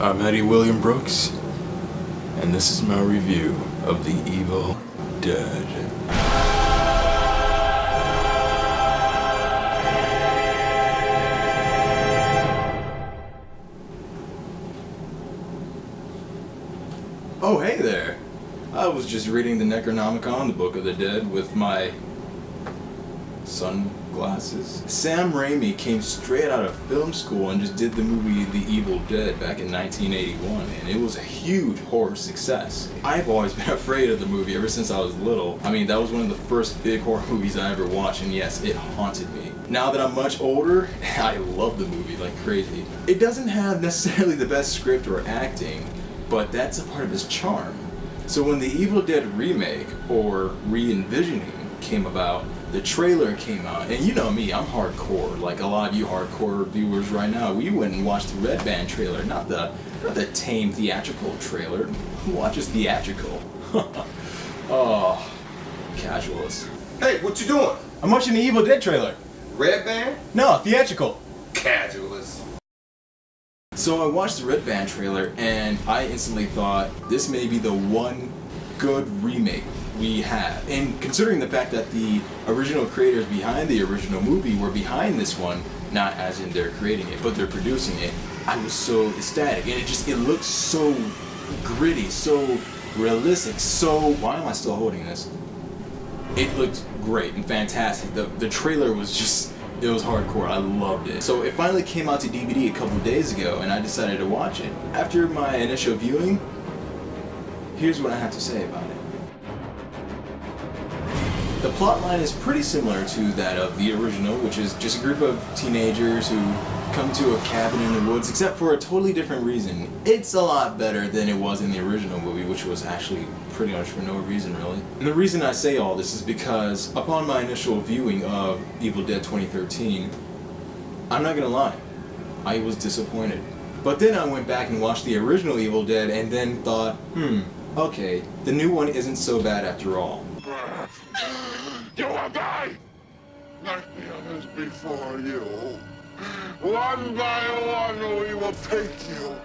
I'm Eddie William Brooks, and this is my review of The Evil Dead. Oh, hey there! I was just reading the Necronomicon, the Book of the Dead, with my sunglasses. Sam Raimi came straight out of film school and just did the movie The Evil Dead back in 1981, and it was a huge horror success. I've always been afraid of the movie ever since I was little. I mean, that was one of the first big horror movies I ever watched, and yes, it haunted me. Now that I'm much older, I love the movie like crazy. It doesn't have necessarily the best script or acting, but that's a part of its charm. So when the Evil Dead remake, or re-envisioning, came about, the trailer came out, and you know me, I'm hardcore, like a lot of you hardcore viewers right now. We went and watched the Red Band trailer, not the tame theatrical trailer. Who watches theatrical? Oh, casuals. Hey, what you doing? I'm watching the Evil Dead trailer. Red Band? No, theatrical. Casualist. So I watched the Red Band trailer, and I instantly thought, this may be the one good remake we have. And considering the fact that the original creators behind the original movie were behind this one, not as in they're creating it, but they're producing it, I was so ecstatic. And it looks so gritty, so realistic, so... Why am I still holding this? It looked great and fantastic. The trailer was just... It was hardcore. I loved it. So it finally came out to DVD a couple days ago, and I decided to watch it. After my initial viewing, here's what I have to say about it. The plotline is pretty similar to that of the original, which is just a group of teenagers who come to a cabin in the woods, except for a totally different reason. It's a lot better than it was in the original movie, which was actually pretty much for no reason, really. And the reason I say all this is because upon my initial viewing of Evil Dead 2013, I'm not gonna lie, I was disappointed. But then I went back and watched the original Evil Dead and then thought, okay, the new one isn't so bad after all. You will die like the others before you. One by one we will take you.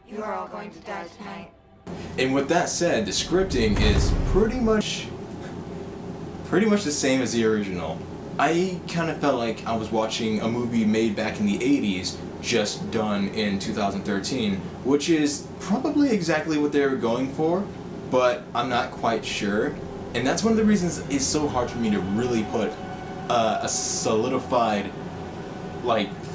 You are all going to die tonight. And with that said, the scripting is pretty much the same as the original. I kind of felt like I was watching a movie made back in the 80s, just done in 2013, which is probably exactly what they were going for, but I'm not quite sure. And that's one of the reasons it's so hard for me to really put a solidified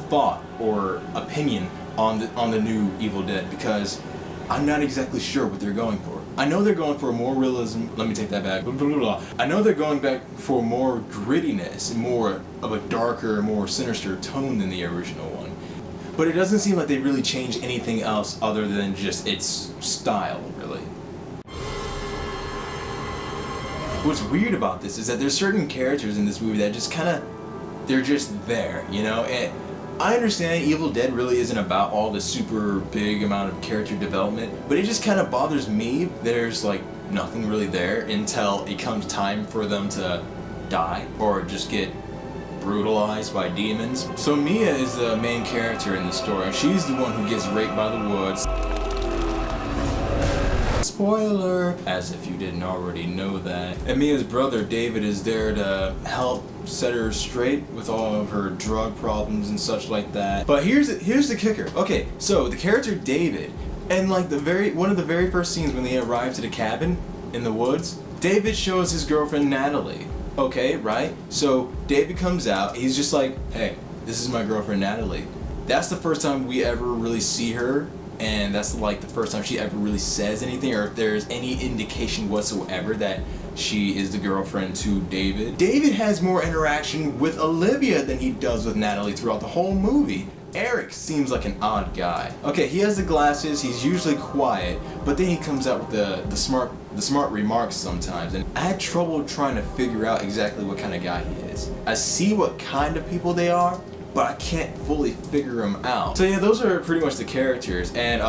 thought or opinion on the new Evil Dead, because I'm not exactly sure what they're going for. I know they're going for more realism. Let me take that back. I know they're going back for more grittiness, more of a darker, more sinister tone than the original one. But it doesn't seem like they really changed anything else other than just its style, really. What's weird about this is that there's certain characters in this movie that just they're just there, you know? And I understand Evil Dead really isn't about all the super big amount of character development, but it just kind of bothers me. There's nothing really there until it comes time for them to die or just get brutalized by demons. So Mia is the main character in the story. She's the one who gets raped by the woods. Spoiler! As if you didn't already know that. And Mia's brother David is there to help set her straight with all of her drug problems and such like that. But here's the kicker. Okay, so the character David, and one of the very first scenes when they arrive to the cabin in the woods, David shows his girlfriend Natalie. Okay, right? So David comes out, he's just like, hey, this is my girlfriend Natalie. That's the first time we ever really see her, and that's the first time she ever really says anything, or if there's any indication whatsoever that she is the girlfriend to David. David has more interaction with Olivia than he does with Natalie throughout the whole movie. Eric seems like an odd guy. Okay, he has the glasses, he's usually quiet, but then he comes out with the smart remarks sometimes, and I had trouble trying to figure out exactly what kind of guy he is. I see what kind of people they are, but I can't fully figure them out. So yeah, those are pretty much the characters, and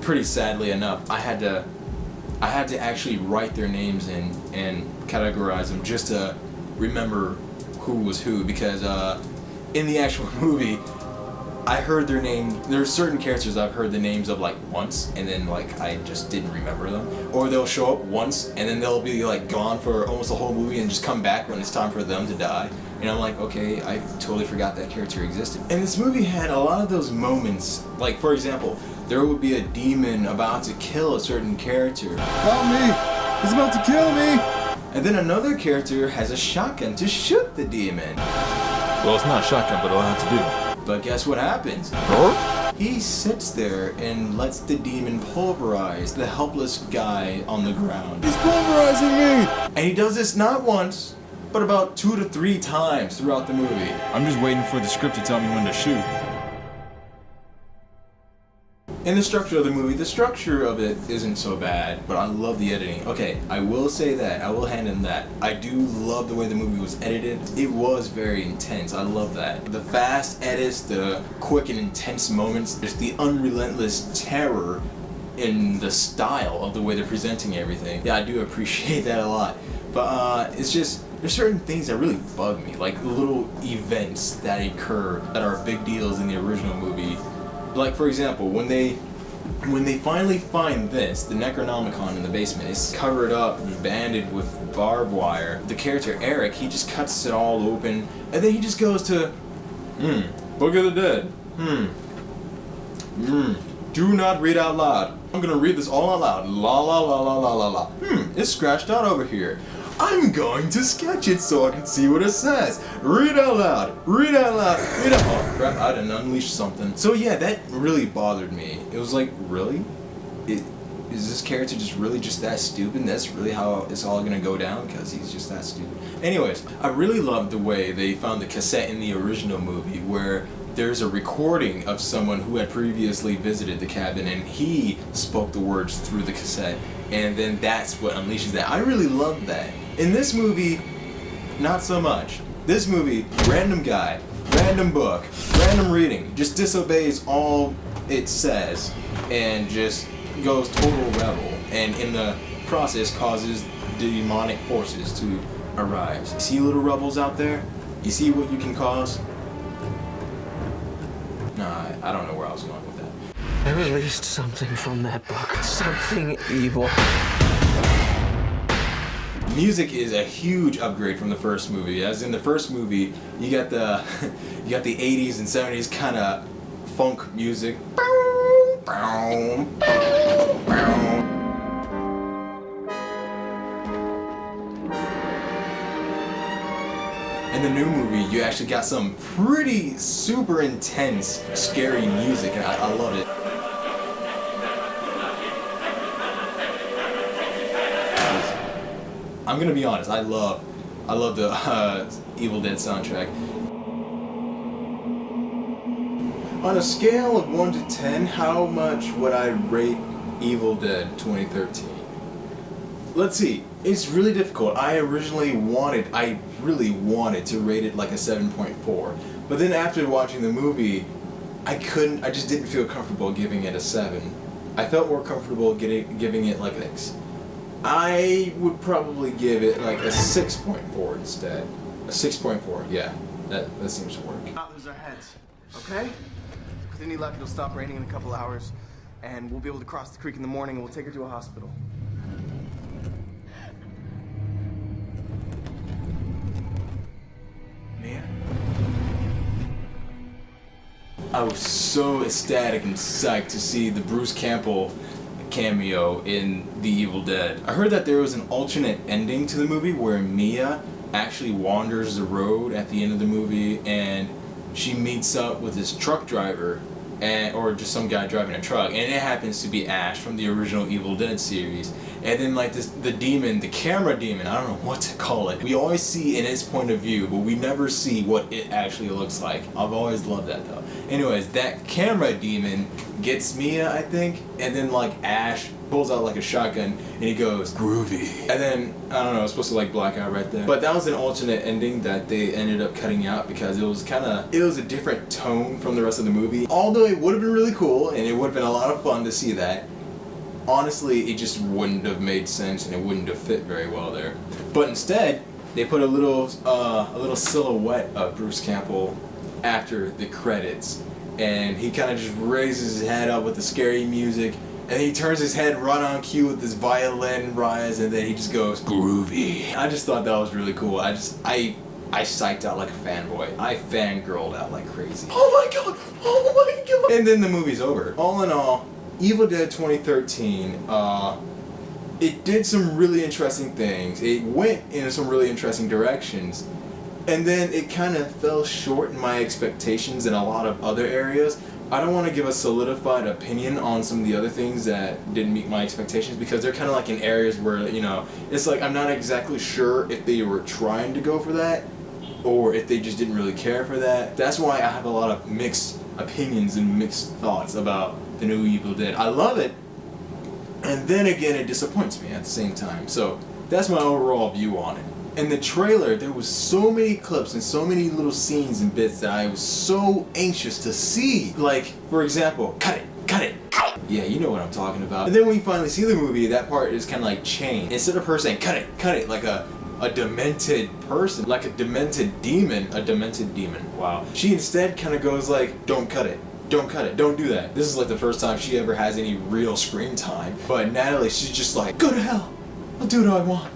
pretty sadly enough, I had to actually write their names in and categorize them just to remember who was who, because in the actual movie, I heard their name. There's certain characters I've heard the names of like once, and then like I just didn't remember them. Or they'll show up once, and then they'll be like gone for almost the whole movie, and just come back when it's time for them to die. And I'm like, okay, I totally forgot that character existed. And this movie had a lot of those moments. Like for example, there would be a demon about to kill a certain character. Help me! He's about to kill me! And then another character has a shotgun to shoot the demon. Well, it's not a shotgun, but it'll have to do. But guess what happens? He sits there and lets the demon pulverize the helpless guy on the ground. He's pulverizing me! And he does this not once, but about 2 to 3 times throughout the movie. I'm just waiting for the script to tell me when to shoot. In the structure of the movie, the structure of it isn't so bad, but I love the editing. Okay, I will say that. I will hand him that. I do love the way the movie was edited. It was very intense. I love that. The fast edits, the quick and intense moments, there's the unrelentless terror in the style of the way they're presenting everything. Yeah, I do appreciate that a lot. But it's just, there's certain things that really bug me, like little events that occur that are big deals in the original movie. Like for example, when they finally find this, the Necronomicon in the basement, it's covered up and banded with barbed wire. The character Eric, he just cuts it all open, and then he just goes to, Book of the Dead. Do not read out loud. I'm gonna read this all out loud. La la la la la la la. It's scratched out over here. I'm going to sketch it so I can see what it says. Read out loud. Read out loud. Read out. Oh crap! I didn't unleash something. So yeah, that really bothered me. It was like, really? Is this character just really just that stupid? That's really how it's all gonna go down? Because he's just that stupid. Anyways, I really loved the way they found the cassette in the original movie, where there's a recording of someone who had previously visited the cabin, and he spoke the words through the cassette, and then that's what unleashes that. I really loved that. In this movie, not so much. This movie, random guy, random book, random reading, just disobeys all it says and just goes total rebel, and in the process causes demonic forces to arise. See little rebels out there? You see what you can cause? Nah, I don't know where I was going with that. I released something from that book. Something evil. Music is a huge upgrade from the first movie. As in the first movie, you got the 80s and 70s kind of funk music. In the new movie, you actually got some pretty super intense, scary music, and I love it. I'm gonna be honest, I love the Evil Dead soundtrack. On a scale of 1 to 10, how much would I rate Evil Dead 2013? Let's see. It's really difficult. I really wanted to rate it like a 7.4. But then after watching the movie, I just didn't feel comfortable giving it a 7. I felt more comfortable giving it like this. I would probably give it like a 6.4 instead. A 6.4, yeah. That seems to work. Not lose our heads, okay? With any luck, it'll stop raining in a couple hours, and we'll be able to cross the creek in the morning, and we'll take her to a hospital. Mia? I was so ecstatic and psyched to see the Bruce Campbell cameo in The Evil Dead. I heard that there was an alternate ending to the movie where Mia actually wanders the road at the end of the movie, and she meets up with this truck driver, or just some guy driving a truck, and it happens to be Ash from the original Evil Dead series. And then like the demon, the camera demon, I don't know what to call it. We always see in its point of view, but we never see what it actually looks like. I've always loved that though. Anyways, that camera demon gets Mia, I think, and then like Ash pulls out like a shotgun, and he goes, groovy. And then, I don't know, it's supposed to like black out right there. But that was an alternate ending that they ended up cutting out because it was a different tone from the rest of the movie. Although it would have been really cool, and it would have been a lot of fun to see that, honestly, it just wouldn't have made sense and it wouldn't have fit very well there. But instead, they put a little silhouette of Bruce Campbell after the credits, and he kind of just raises his head up with the scary music, and he turns his head right on cue with this violin rise, and then he just goes groovy. I just thought that was really cool. I psyched out like a fanboy. I fangirled out like crazy. Oh my god! Oh my god! And then the movie's over. All in all, Evil Dead 2013, it did some really interesting things. It went in some really interesting directions. And then it kind of fell short in my expectations in a lot of other areas. I don't want to give a solidified opinion on some of the other things that didn't meet my expectations because they're kind of like in areas where, you know, it's like I'm not exactly sure if they were trying to go for that or if they just didn't really care for that. That's why I have a lot of mixed opinions and mixed thoughts about the new Evil Dead. I love it, and then again it disappoints me at the same time. So that's my overall view on it. In the trailer, there was so many clips and so many little scenes and bits that I was so anxious to see. Like, for example, cut it, cut it. Yeah, you know what I'm talking about. And then when you finally see the movie, that part is kind of like changed. Instead of her saying, cut it, like a demented person, like a demented demon, wow. She instead kind of goes like, don't cut it, don't do that. This is like the first time she ever has any real screen time. But Natalie, she's just like, go to hell, I'll do what I want.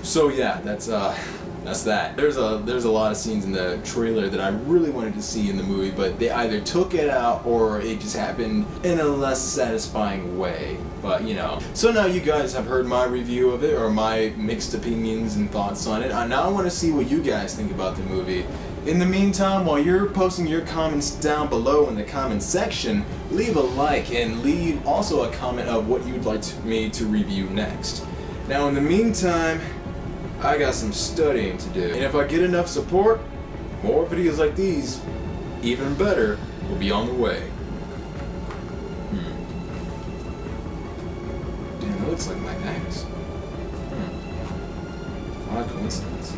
So yeah, that's that. There's a lot of scenes in the trailer that I really wanted to see in the movie, but they either took it out or it just happened in a less satisfying way. But you know. So now you guys have heard my review of it or my mixed opinions and thoughts on it. Now I want to see what you guys think about the movie. In the meantime, while you're posting your comments down below in the comment section, leave a like and leave also a comment of what you'd like me to review next. Now in the meantime, I got some studying to do, and if I get enough support, more videos like these, even better, will be on the way. Damn, that looks like my axe. Odd coincidence.